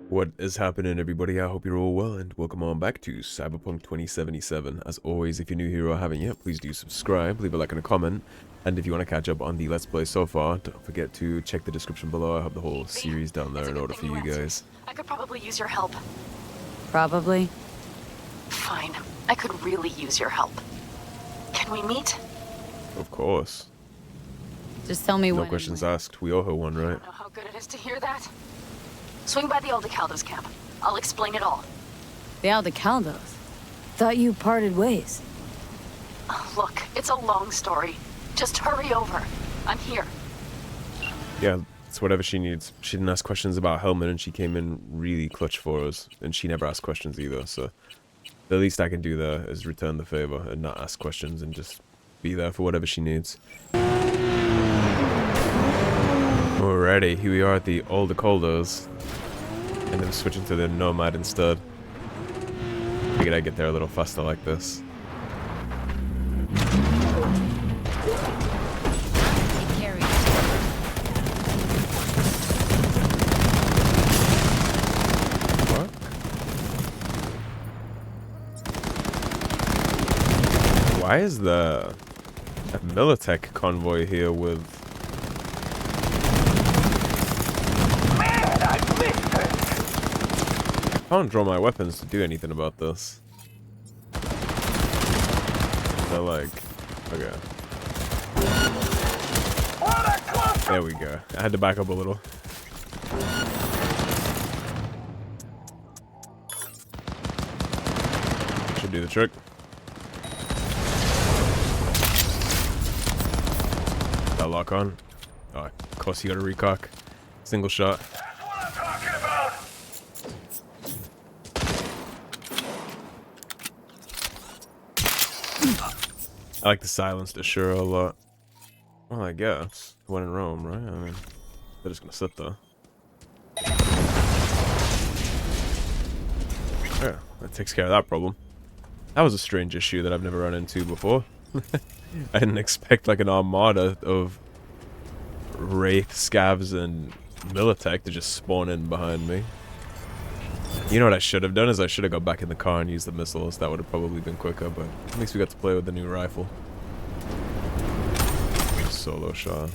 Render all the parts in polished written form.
What is happening, everybody? I hope you're all well, and welcome on back to Cyberpunk 2077. As always, if you're new here or haven't yet, please do subscribe, leave a like and a comment, and if you want to catch up on the Let's Play so far, don't forget to check the description below. I have the whole series down there in order for you guys. I could probably use your help. Probably. Fine. I could really use your help. Can we meet? Of course. Just tell me when. No questions asked. We owe her one, I right? don't know how good it is to hear that. Swing by the Aldecaldos camp. I'll explain it all. The Aldecaldos? Thought you parted ways. Look, it's a long story. Just hurry over. I'm here. Yeah, it's whatever she needs. She didn't ask questions about Hellman, and she came in really clutch for us, and she never asked questions either, so the least I can do there is return the favor and not ask questions and just be there for whatever she needs. Alrighty, here we are at the Aldecaldos, and then switching to the Nomad instead. Figured I'd get there a little faster like this. What? Why is the Militech convoy here with... I can't draw my weapons to do anything about this. They're like... okay. There we go. I had to back up a little. Should do the trick. That lock on? Oh, of course you gotta recock. Single shot. I like the silenced Assure a lot. Well, I guess. When in Rome, right? I mean, they're just gonna sit there. Yeah, that takes care of that problem. That was a strange issue that I've never run into before. I didn't expect like an armada of Wraiths, Scavs, and Militech to just spawn in behind me. You know what I should have done is I should have got back in the car and used the missiles. That would have probably been quicker, but at least we got to play with the new rifle. Solo shot.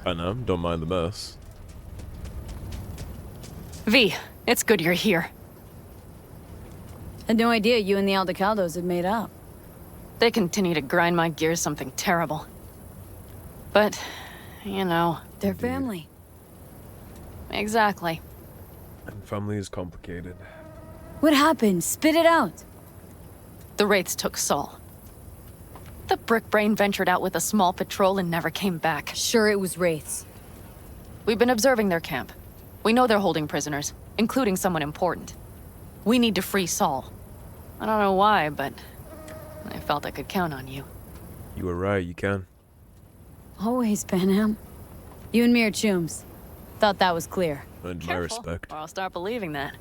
Panam, don't mind the mess. V, it's good you're here. Had no idea you and the Aldecaldos had made up. They continue to grind my gears something terrible. But, you know... They're family. Exactly. And family is complicated. What happened? Spit it out. The Wraiths took Saul. The brick brain ventured out with a small patrol and never came back. Sure, it was Wraiths. We've been observing their camp. We know they're holding prisoners, including someone important. We need to free Saul. I don't know why, but I felt I could count on you. You were right, you can. Always, Panam. You and me are chums. Thought that was clear. And my respect. Or I'll start believing that.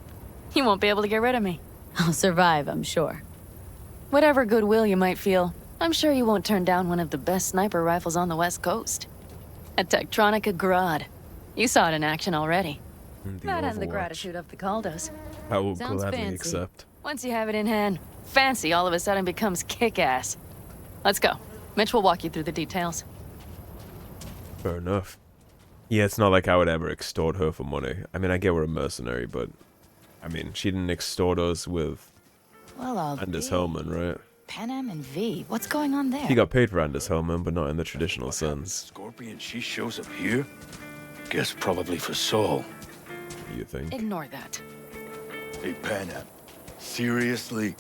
You won't be able to get rid of me. I'll survive, I'm sure. Whatever goodwill you might feel, I'm sure you won't turn down one of the best sniper rifles on the West Coast. A Tektronica Grad. You saw it in action already. That and the gratitude of the Caldos. I will Sounds gladly fancy. accept. Once you have it in hand, fancy all of a sudden becomes kick-ass. Let's go. Mitch will walk you through the details. Fair enough. Yeah, it's not like I would ever extort her for money. I mean, I get we're a mercenary, but... I mean, she didn't extort us with Well, Anders Hellman, right? Panam and V. What's going on there? He got paid for Anders Hellman, but not in the traditional sense. Scorpion, she shows up here? Guess probably for Saul. You think? Ignore that. Hey, Panam. Seriously?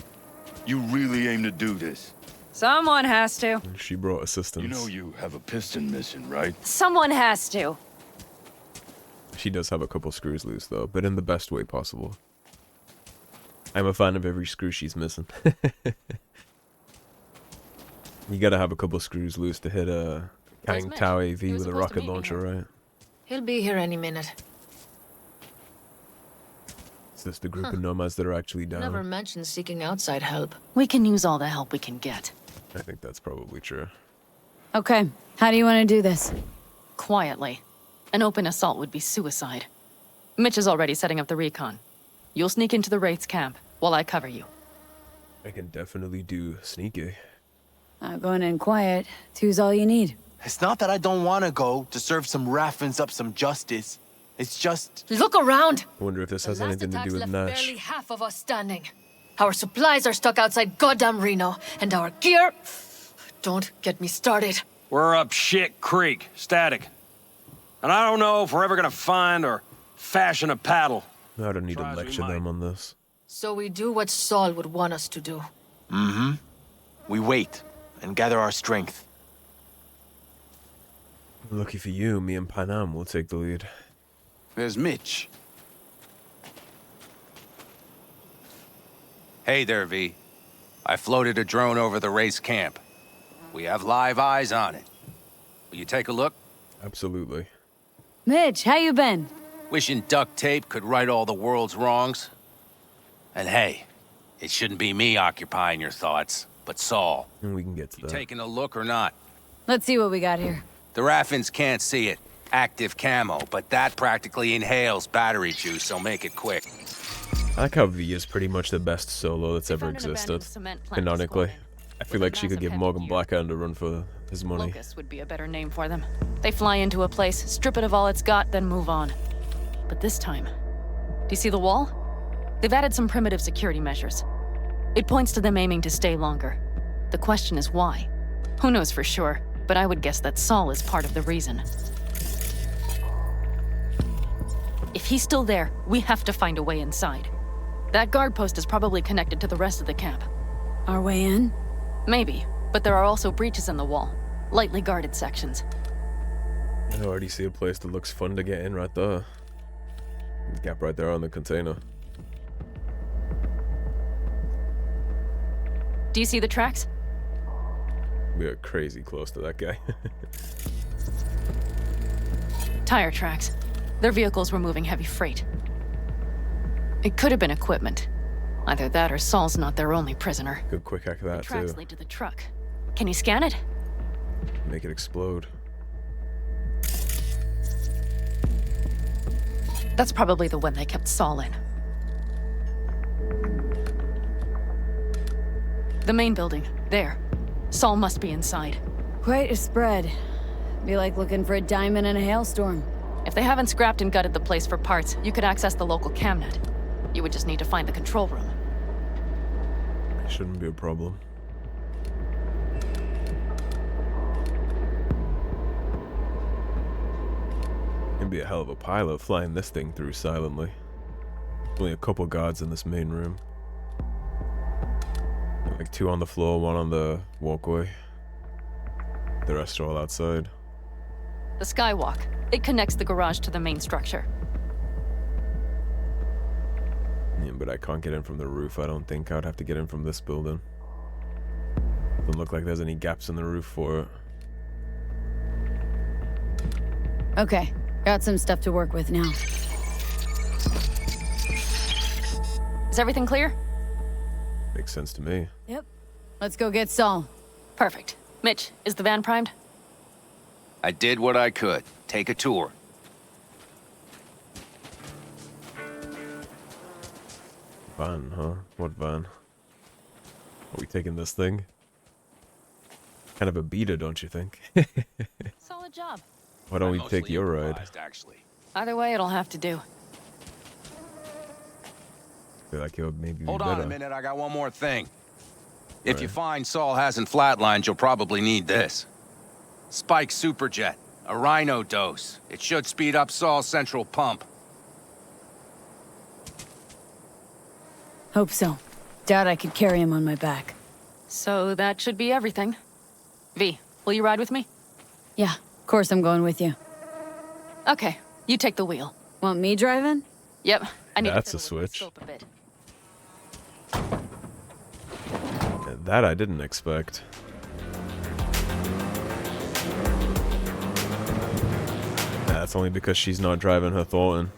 You really aim to do this? Someone has to. She brought assistance. You know you have a piston missing, right? Someone has to. She does have a couple screws loose, though, but in the best way possible. I'm a fan of every screw she's missing. You gotta have a couple screws loose to hit a Where's Kang Mitch? Tau He AV was with a supposed to rocket meet me launcher, here. right? He'll be here any minute. It's just a group of nomads that are actually down. Never mentioned seeking outside help. We can use all the help we can get. I think that's probably true. Okay, how do you want to do this? Quietly. An open assault would be suicide. Mitch is already setting up the recon. You'll sneak into the Wraiths camp while I cover you. I can definitely do sneaky. Going in quiet. Two's all you need. It's not that I don't want to go to serve some Raffens up some justice. It's just... Look around! I wonder if this has anything to do with barely Nash. half of us standing. Our supplies are stuck outside goddamn Reno, and our gear... Don't get me started. We're up shit creek, static. And I don't know if we're ever gonna find or fashion a paddle. I don't need to Try as we lecture might. them on this. So we do what Saul would want us to do. Mm-hmm. We wait and gather our strength. Lucky for you, me and Panam will take the lead. There's Mitch. Hey there, V. I floated a drone over the race camp. We have live eyes on it. Will you take a look? Absolutely. Mitch, how you been? Wishing duct tape could right all the world's wrongs. And hey, it shouldn't be me occupying your thoughts, but Saul. And we can get to You that. taking a look or not? Let's see what we got here. The Raffens can't see it. Active camo, but that practically inhales battery juice, so make it quick. I like how V is pretty much the best solo that's ever Found an abandoned existed. cement plant Canonically. exploded. I feel With a like she could massive give heavy Morgan gear. Blackhand a run for his money. Locust would be a better name for them. They fly into a place, strip it of all it's got, then move on. But this time, do you see the wall? They've added some primitive security measures. It points to them aiming to stay longer. The question is why? Who knows for sure, but I would guess that Saul is part of the reason. If he's still there, we have to find a way inside. That guard post is probably connected to the rest of the camp. Our way in? Maybe, but there are also breaches in the wall. Lightly guarded sections. I already see a place that looks fun to get in right there. Gap right there on the container. Do you see the tracks? We are crazy close to that guy. Tire tracks. Their vehicles were moving heavy freight. It could have been equipment. Either that or Saul's not their only prisoner. Good quick hack of The that tracks too. lead to the truck. Can you scan it? Make it explode. That's probably the one they kept Saul in. The main building. There. Saul must be inside. Quite a spread. Be like looking for a diamond in a hailstorm. If they haven't scrapped and gutted the place for parts, you could access the local camnet. You would just need to find the control room. Shouldn't be a problem. It'd be a hell of a pilot flying this thing through silently. Only a couple guards in this main room. Like 2 on the floor, 1 on the walkway. The rest are all outside. The skywalk. It connects the garage to the main structure. Yeah, but I can't get in from the roof. I don't think I'd have to get in from this building. Doesn't look like there's any gaps in the roof for it. Okay, got some stuff to work with now. Is everything clear? Makes sense to me. Yep. Let's go get Saul. Perfect. Mitch, is the van primed? I did what I could. Take a tour. Van, huh? What van? Are we taking this thing? Kind of a beater, don't you think? Solid job. Why don't I we mostly take your ride? improvised, actually. Either way, it'll have to do. Feel like it would maybe be Hold better. on a minute, I got one more thing. If you Right. find Saul hasn't flatlined, you'll probably need this. Spike Superjet, a Rhino dose. It should speed up Saul's central pump. Hope so. Doubt I could carry him on my back. So that should be everything. V, will you ride with me? Yeah, of course I'm going with you. Okay, you take the wheel. Want me driving? Yep, I need That's to a fiddle with the switch. scope a bit. That I didn't expect. That's only because she's not driving her Thornton.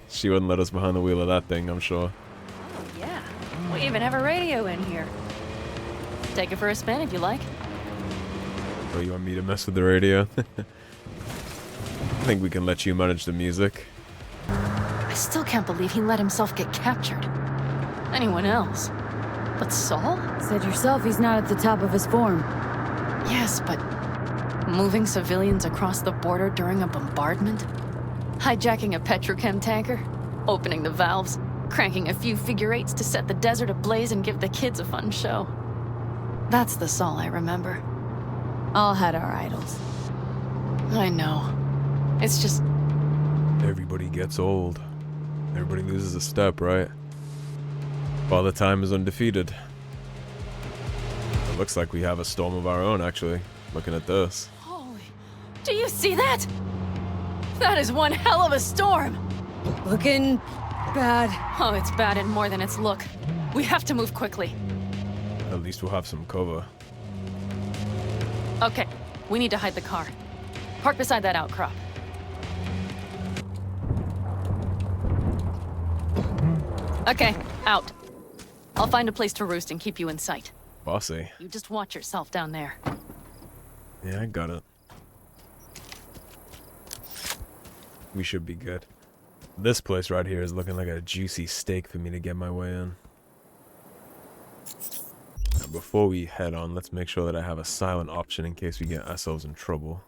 She wouldn't let us behind the wheel of that thing, I'm sure. Oh, yeah. We even have a radio in here. Take it for a spin if you like. Oh, you want me to mess with the radio? I think we can let you manage the music. I still can't believe he let himself get captured. Anyone else? But Saul? Said yourself he's not at the top of his form. Yes, but moving civilians across the border during a bombardment? Hijacking a petrochem tanker? Opening the valves? Cranking a few figure eights to set the desert ablaze and give the kids a fun show. That's the Saul I remember. All had our idols. I know. It's just... Everybody gets old. Everybody loses a step, right? Father Time is undefeated. It looks like we have a storm of our own, actually. Looking at this. Holy... Do you see that? That is one hell of a storm! Looking bad. Oh, it's bad in more than its look. We have to move quickly. At least we'll have some cover. Okay, we need to hide the car. Park beside that outcrop. Okay, out. I'll find a place to roost and keep you in sight. Bossy. You just watch yourself down there. Yeah, I got it. We should be good. This place right here is looking like a juicy steak for me to get my way in. Now, before we head on, let's make sure that I have a silent option in case we get ourselves in trouble.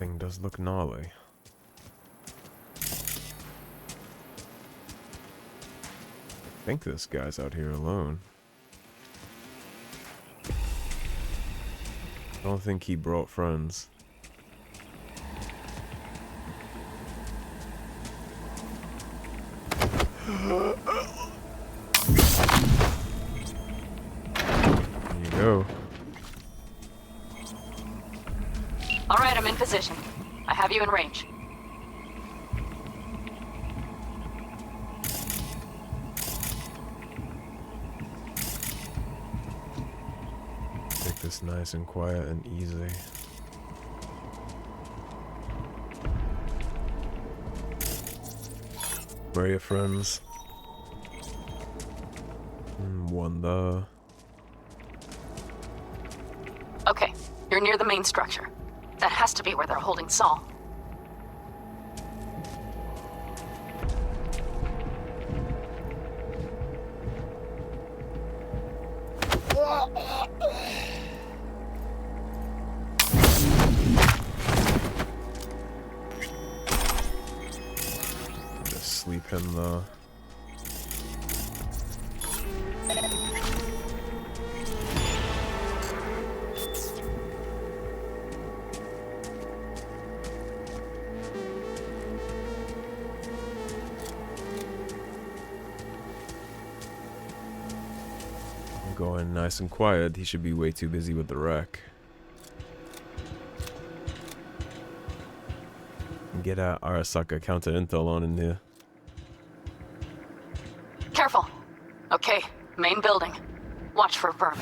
Thing does look gnarly. I think this guy's out here alone. I don't think he brought friends. There you go. All right, I'm in position. I have you in range. Take this nice and quiet and easy. Where are your friends? Wanda. Okay, you're near the main structure. That has to be where they're holding Saul. Just sleep him though. Going nice and quiet. He should be way too busy with the wreck. Get a Arasaka counter intel on in here. Careful. Okay, main building. Watch for vermin.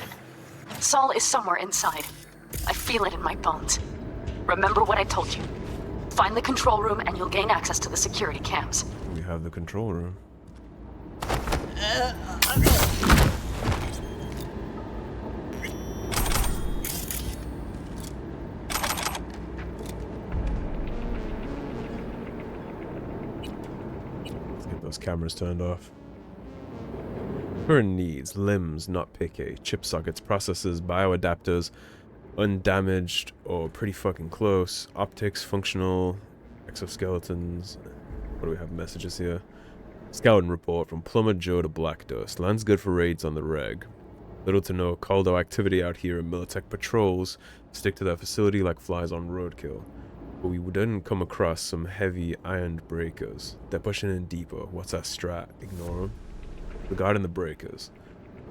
Saul is somewhere inside. I feel it in my bones. Remember what I told you. Find the control room and you'll gain access to the security cams. We have the control room. Those cameras turned off. Current needs: limbs not picky, chip sockets, processors, bioadapters, undamaged or pretty fucking close, optics, functional, exoskeletons. What do we have? Messages here. Scouting report from Plumber Joe to Black Dust. Land's good for raids on the reg. Little to no Caldo activity out here in Militech patrols. Stick to that facility like flies on roadkill. But we didn't come across some heavy ironed breakers. They're pushing in deeper. What's our strat? Ignore them. Regarding the breakers.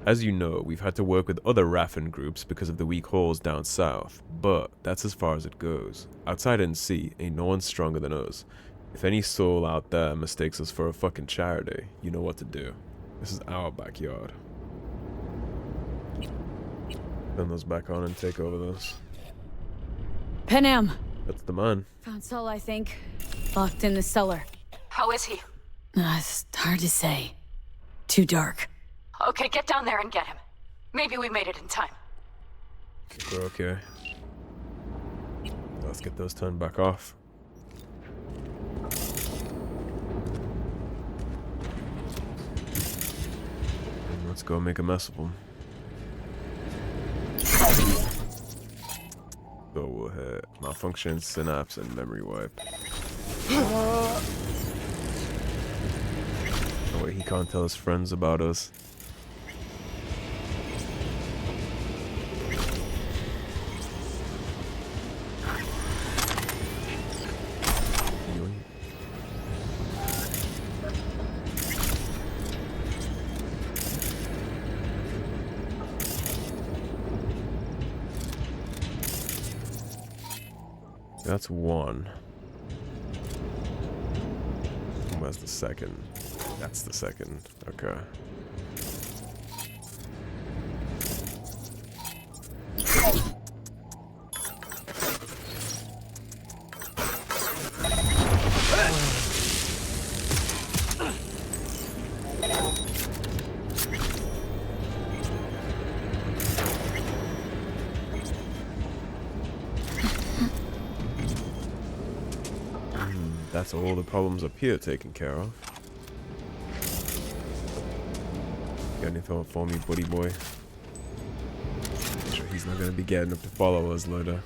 As you know, we've had to work with other Raffen groups because of the weak holes down south. But that's as far as it goes. Outside NC, ain't no one stronger than us. If any soul out there mistakes us for a fucking charity, you know what to do. This is our backyard. Turn those back on and take over this. Panam. That's the man. Found Saul, I think. Locked in the cellar. How is he? It's hard to say. Too dark. Okay, get down there and get him. Maybe we made it in time. We're okay. Let's get those turned back off. go make a mess of them. Go ahead. Malfunction, synapse, and memory wipe. Oh wait, he can't tell his friends about us. That's one. Where's the second? That's the second. Okay. That's all the problems up here taken care of. Got anything for me, buddy boy? Sure he's not gonna be getting up to follow us later.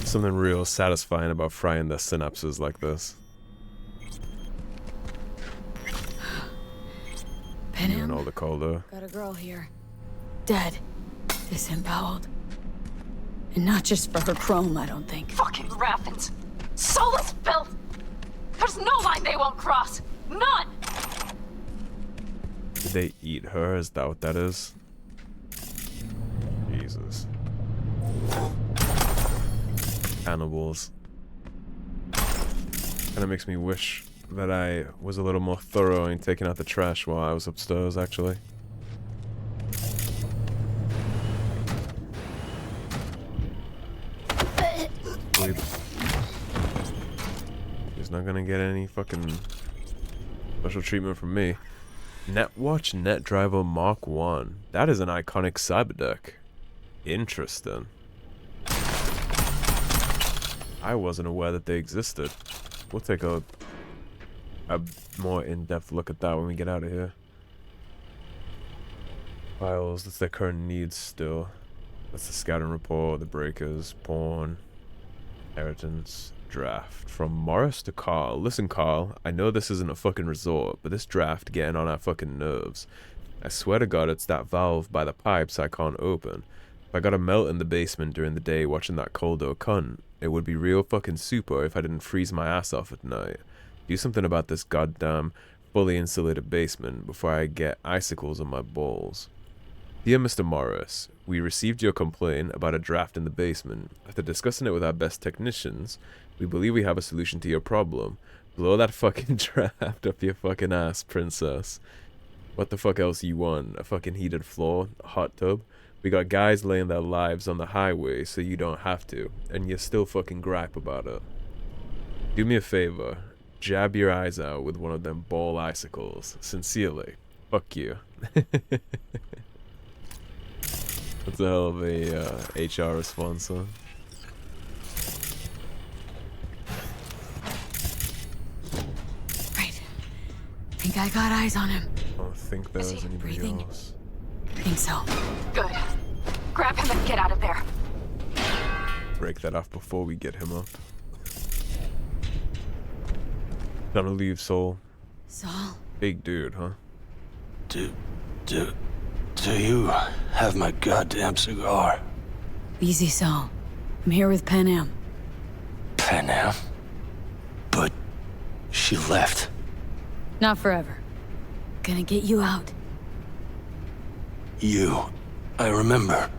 Something real satisfying about frying the synapses like this. Panam? Aldecaldo. Got a girl here. Dead. Disemboweled. And not just for her chrome, I don't think. Fucking Raffens. Soulless filth. There's no line they won't cross. None. Did they eat her? Is that what that is? Jesus. Cannibals. Kinda makes me wish that I was a little more thorough in taking out the trash while I was upstairs, actually. He's not gonna get any fucking special treatment from me. Netwatch NetDriver Mark 1. That is an iconic cyberdeck. Interesting. I wasn't aware that they existed. We'll take a more in-depth look at that when we get out of here. Files, that's their current needs still. That's the scouting report, the breakers, pawn, inheritance, draft. From Morris to Carl. Listen, Carl, I know this isn't a fucking resort, but this draft getting on our fucking nerves. I swear to God it's that valve by the pipes I can't open. If I got a melt in the basement during the day watching that coldo cunt, it would be real fucking super if I didn't freeze my ass off at night. Do something about this goddamn fully insulated basement before I get icicles on my balls. Dear Mr. Morris, we received your complaint about a draft in the basement. After discussing it with our best technicians, we believe we have a solution to your problem. Blow that fucking draft up your fucking ass, princess. What the fuck else you want? A fucking heated floor? A hot tub? We got guys laying their lives on the highway so you don't have to, and you still fucking gripe about it. Do me a favor, jab your eyes out with one of them ball icicles. Sincerely. Fuck you. That's a hell of a HR response, huh? Right. Think I got eyes on him. I don't think there's anybody breathing? else. Think so. Good. Grab him and get out of there. Break that off before we get him up. Time to leave, Saul. Saul? Big dude, huh? Do you have my goddamn cigar? Easy, Saul. I'm here with Panam. Panam? But she left. Not forever. Gonna get you out. You. I remember.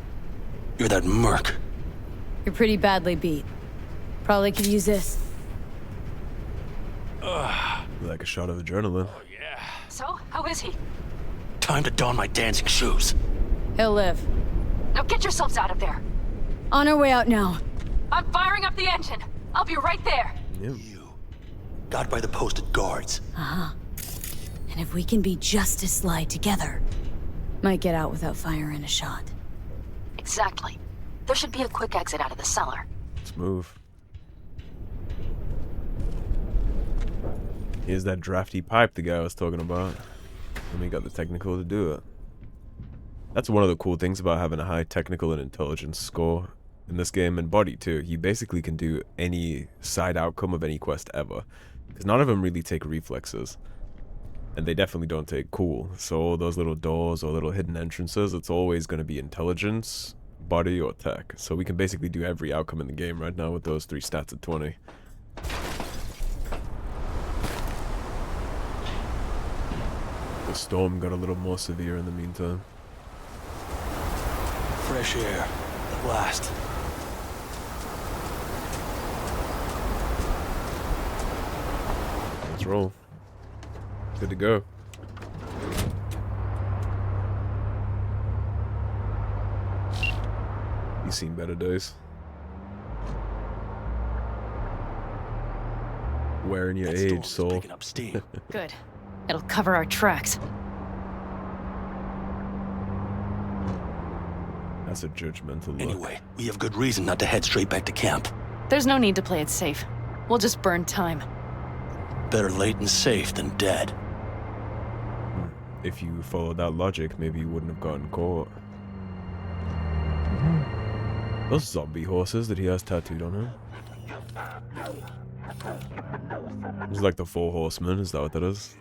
You're that merc. You're pretty badly beat. Probably could use this. Like a shot of adrenaline. So, how is he? Time to don my dancing shoes. He'll live. Now get yourselves out of there. On our way out now. I'm firing up the engine. I'll be right there. Yep. You. Got by the posted guards. Uh-huh. And if we can be just as sly together, might get out without firing a shot. Exactly. There should be a quick exit out of the cellar. Let's move. Here's that drafty pipe the guy was talking about. And we got the technical to do it. That's one of the cool things about having a high technical and intelligence score in this game, and body too. You basically can do any side outcome of any quest ever, because none of them really take reflexes, and they definitely don't take cool. So all those little doors or little hidden entrances, it's always going to be intelligence, body, or tech. So we can basically do every outcome in the game right now with those 3 stats at 20. The storm got a little more severe in the meantime. Fresh air. At last. Let's roll. Good to go. You've seen better days. Wearing your That age, storm's Saul. picking up steam. Good. It'll cover our tracks. That's a judgmental look. Anyway, we have good reason not to head straight back to camp. There's no need to play it safe. We'll just burn time. Better late and safe than dead. If you followed that logic, maybe you wouldn't have gotten caught. Those zombie horses that he has tattooed on him. It's like the 4 horsemen, is that what that is?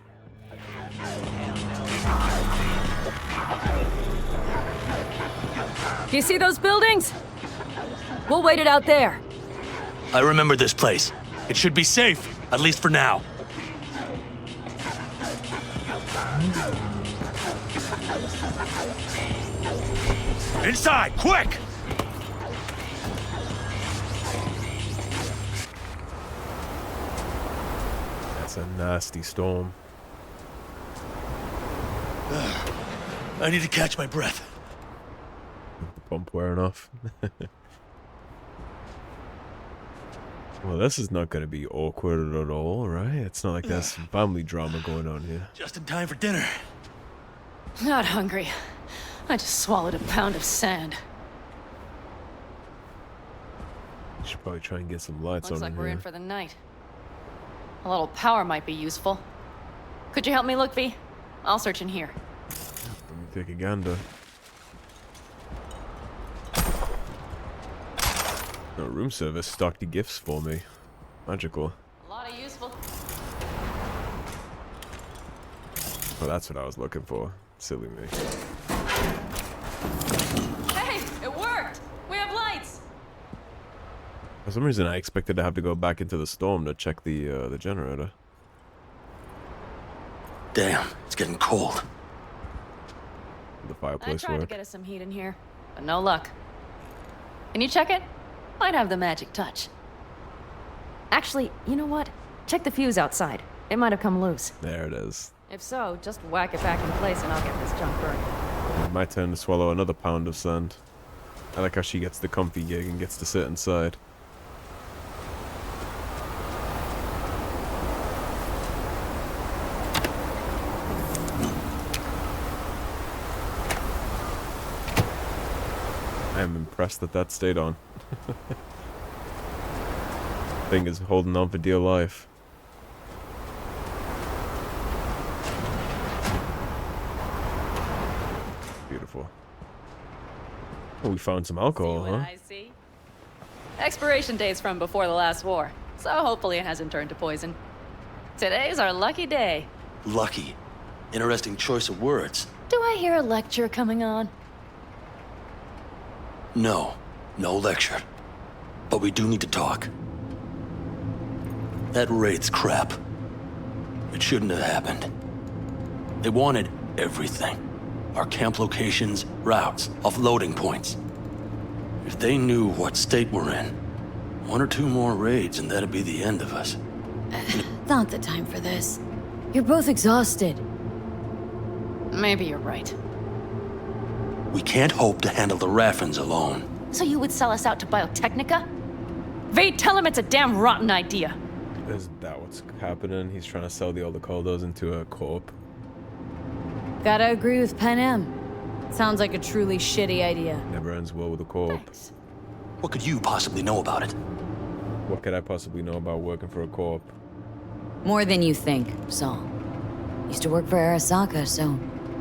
Do you see those buildings? We'll wait it out there. I remember this place. It should be safe, at least for now. Inside, quick! That's a nasty storm. I need to catch my breath. The pump wearing off. Well, this is not going to be awkward at all, right? It's not like there's some family drama going on here. Just in time for dinner. Not hungry. I just swallowed a pound of sand. Should probably try and get some lights Looks on like in we're here. in for the night. A little power might be useful. Could you help me look, V? I'll search in here. Let me take a gander. No, room service stocked the gifts for me. Magical. A lot of useful. Well, that's what I was looking for. Silly me. Hey, it worked! We have lights! For some reason, I expected to have to go back into the storm to check the generator. Damn, it's getting cold. The I fireplace tried to work. get us some heat in here, but no luck. Can you check it? Might have the magic touch. Actually, you know what? Check the fuse outside. It might have come loose. There it is. If so, just whack it back in place and I'll get this junk burning. My turn to swallow another pound of sand. I like how she gets the comfy gig and gets to sit inside. I am impressed that that stayed on. Thing is holding on for dear life. Beautiful. Oh, we found some alcohol, See what huh? I see? Expiration date's from before the last war, so hopefully it hasn't turned to poison. Today's our lucky day. Lucky. Interesting choice of words. Do I hear a lecture coming on? No, no lecture. But we do need to talk. That Wraiths crap. It shouldn't have happened. They wanted everything. Our camp locations, routes, offloading points. If they knew what state we're in, 1 or 2 more raids and that'd be the end of us. Not the time for this. You're both exhausted. Maybe you're right. We can't hope to handle the Raffens alone. So you would sell us out to Biotechnica? Vade, tell him it's a damn rotten idea. Is that what's happening? He's trying to sell the Aldecaldos into a co-op. Gotta agree with Panam. Sounds like a truly shitty idea. Never ends well with a co-op. Thanks. What could you possibly know about it? What could I possibly know about working for a co-op? More than you think, Saul. Used to work for Arasaka, so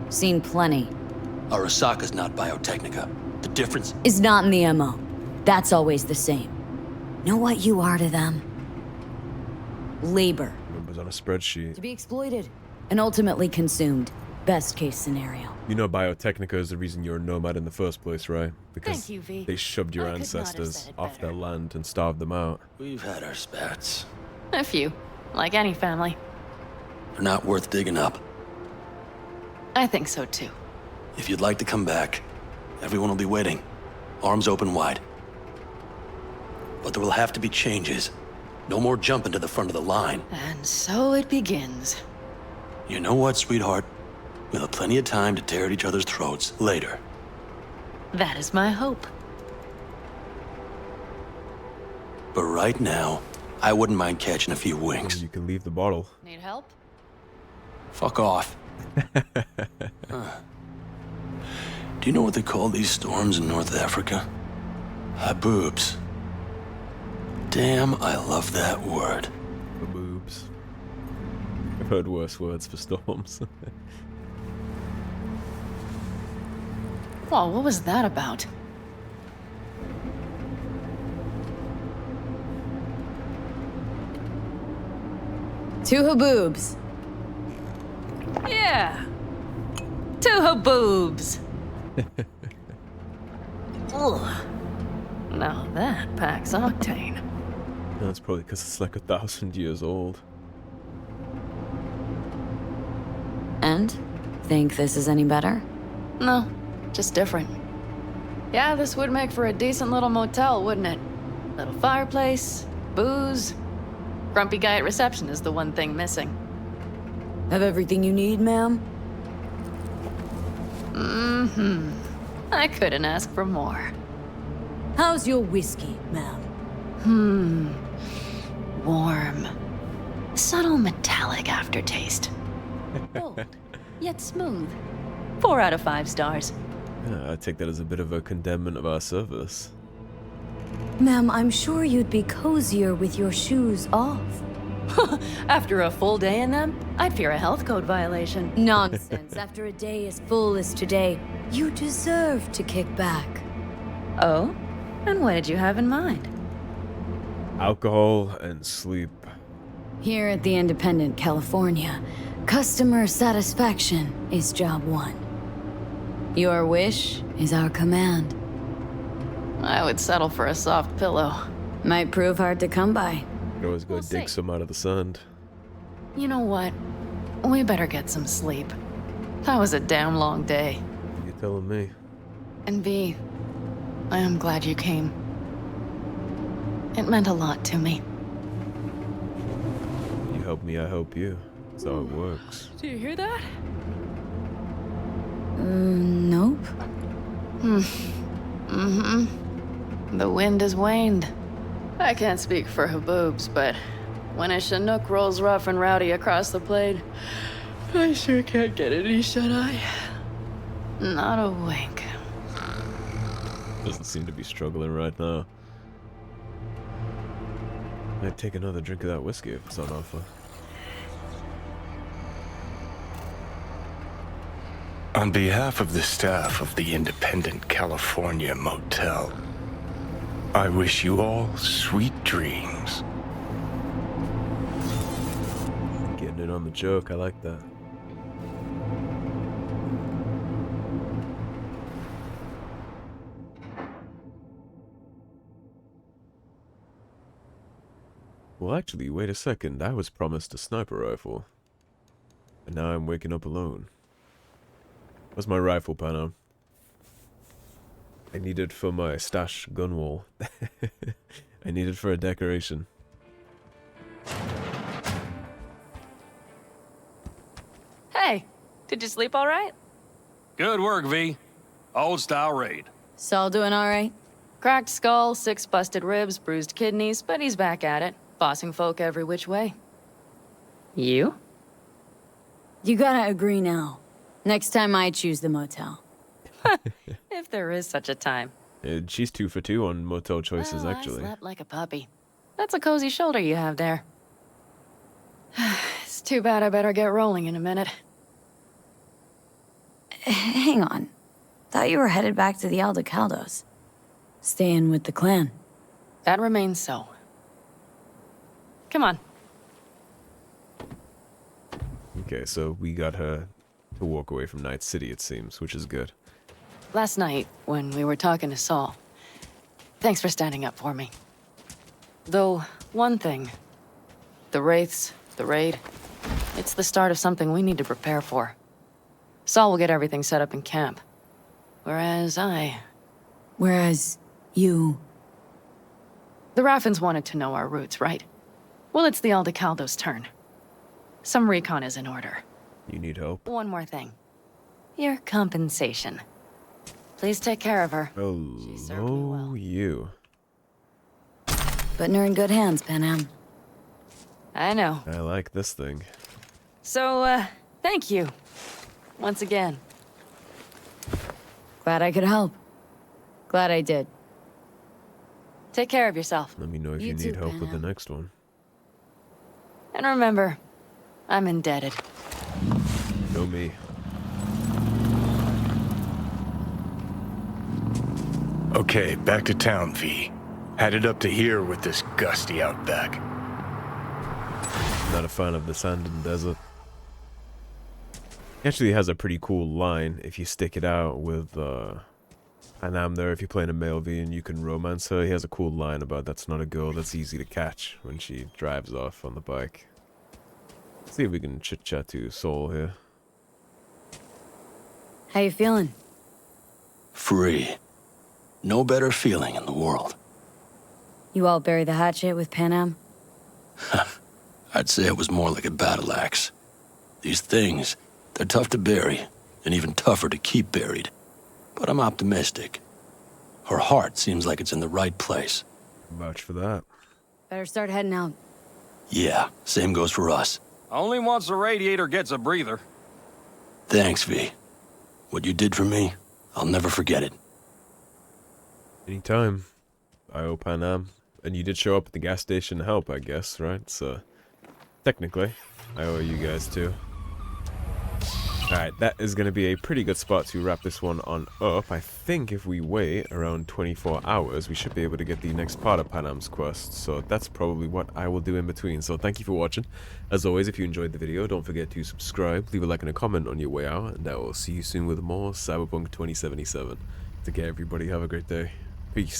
seen plenty. Arasaka's not Biotechnica. The difference Is not in the MO. That's always the same. Know what you are to them? Labor. Numbers on a spreadsheet. To be exploited and ultimately consumed. Best case scenario. You know Biotechnica is the reason you're a nomad in the first place, right? Because Thank you, V. they shoved your I could not have ancestors said it off their better. land and starved them out. we've had our spats. A few. Like any family. They're not worth digging up. I think so too. If you'd like to come back, everyone will be waiting. Arms open wide. But there will have to be changes. No more jumping to the front of the line. And so it begins. You know what, sweetheart? We'll have plenty of time to tear at each other's throats later. That is my hope. But right now, I wouldn't mind catching a few winks. You can leave the bottle. Need help? Fuck off. Huh. Do you know what they call these storms in North Africa? HABOOBS. Damn, I love that word. The boobs. I've heard worse words for storms. Whoa, what was that about? Two haboobs. Yeah. Two haboobs. Ugh. Now that packs octane. That's probably because it's like 1,000 years old. And? Think this is any better? No, just different. Yeah, this would make for a decent little motel, wouldn't it? Little fireplace, booze. Grumpy guy at reception is the one thing missing. Have everything you need, ma'am? Mm-hmm. I couldn't ask for more. How's your whiskey, ma'am? Warm. Subtle metallic aftertaste. Bold, yet smooth. 4 out of 5 stars. Yeah, I take that as a bit of a condemnment of our service. Ma'am, I'm sure you'd be cozier with your shoes off. After a full day in them, I'd fear a health code violation. Nonsense. After a day as full as today, you deserve to kick back. Oh? And what did you have in mind? Alcohol and sleep. Here at the Independent California, customer satisfaction is job 1. Your wish is our command. I would settle for a soft pillow. Might prove hard to come by. You can always go We'll dig see. some out of the sand. You know what? We better get some sleep. That was a damn long day. You're telling me. And V, I am glad you came. It meant a lot to me. You help me, I help you. That's how it works. Do you hear that? Nope. Mm-hmm. The wind has waned. I can't speak for haboobs, but when a Chinook rolls rough and rowdy across the plate, I sure can't get any shut-eye. Not a wink. Doesn't seem to be struggling right now. I'd take another drink of that whiskey if it's on offer. On behalf of the staff of the Independent California Motel, I wish you all sweet dreams. Getting in on the joke, I like that. Well, actually, wait a second. I was promised a sniper rifle. And now I'm waking up alone. Where's my rifle, Panam? I need it for my stash gun wall. I need it for a decoration. Hey, did you sleep all right? Good work, V. Old style raid. Saul doing all right? Cracked skull, 6 busted ribs, bruised kidneys, but he's back at it. bossing folk every which way. You? You gotta agree now. Next time I choose the motel. If there is such a time. She's 2 for 2 on motel choices, Well, actually. I slept like a puppy. That's a cozy shoulder you have there. It's too bad I better get rolling in a minute. Hang on. Thought you were headed back to the Aldecaldos. Staying with the clan. That remains so. Come on. Okay, so we got her to walk away from Night City, it seems, which is good. Last night, when we were talking to Saul, thanks for standing up for me. Though, one thing. The Wraiths, the raid, it's the start of something we need to prepare for. Saul will get everything set up in camp. Whereas you... The Raffens wanted to know our roots, right? Well, it's the Aldecaldos' turn. Some recon is in order. You need help? One more thing. Your compensation. Please take care of her. She served me well. Hello, you. Putting her in good hands, Panam. I know. I like this thing. So, thank you. Once again. Glad I could help. Glad I did. Take care of yourself. Let me know if You you need too, help with the Panam. next one. And remember, I'm indebted. Know me. Okay, back to town, V. Headed up to here with this gusty outback. Not a fan of the sand and desert. He actually has a pretty cool line if you stick it out with Panam there. If you're playing a male V and you can romance her, he has a cool line about that's not a girl that's easy to catch when she drives off on the bike. Let's see if we can chit chat to Saul here. How you feeling? Free. No better feeling in the world. You all bury the hatchet with Panam? I'd say it was more like a battle axe. These things, they're tough to bury, and even tougher to keep buried. But I'm optimistic. Her heart seems like it's in the right place. Vouch for that. Better start heading out. Yeah, same goes for us. Only once the radiator gets a breather. Thanks, V. What you did for me, I'll never forget it. Anytime. I owe Panam. And you did show up at the gas station to help, I guess, right? So, technically, I owe you guys too. Alright, that is going to be a pretty good spot to wrap this one on up. I think if we wait around 24 hours, we should be able to get the next part of Panam's quest. So that's probably what I will do in between. So thank you for watching. As always, if you enjoyed the video, don't forget to subscribe, leave a like and a comment on your way out, and I will see you soon with more Cyberpunk 2077. Take care, everybody. Have a great day. Peace.